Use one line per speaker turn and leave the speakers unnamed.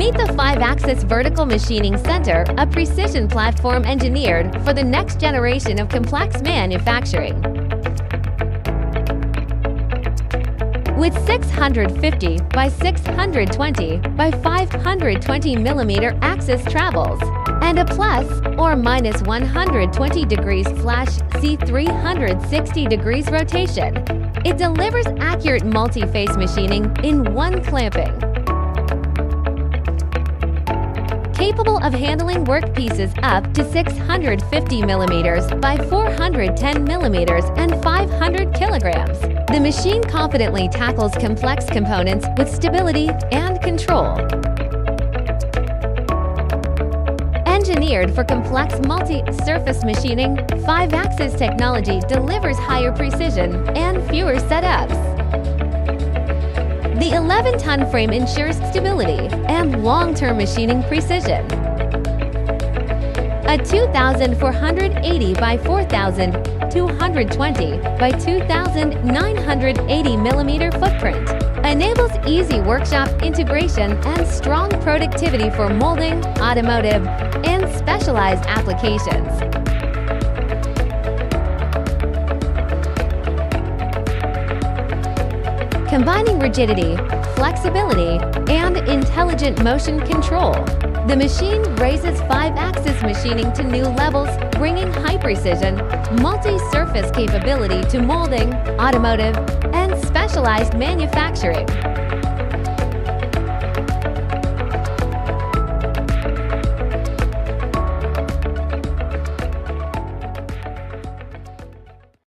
Meet the 5-axis vertical machining center, a precision platform engineered for the next generation of complex manufacturing. With 650 by 620 by 520 millimeter axis travels and a plus or minus 120 degrees / 360 degrees rotation, it delivers accurate multi-face machining in one clamping. Capable of handling workpieces up to 650 millimeters by 410 millimeters and 500 kilograms. The machine confidently tackles complex components with stability and control. Engineered for complex multi-surface machining, 5-axis technology delivers higher precision and fewer setups. The 11-ton frame ensures stability and long-term machining precision. A 2,480 by 4,220 by 2,980 millimeter footprint enables easy workshop integration and strong productivity for molding, automotive, and specialized applications. Combining rigidity, flexibility, and intelligent motion control, the machine raises 5-axis machining to new levels, bringing high precision, multi-surface capability to molding, automotive, and specialized manufacturing.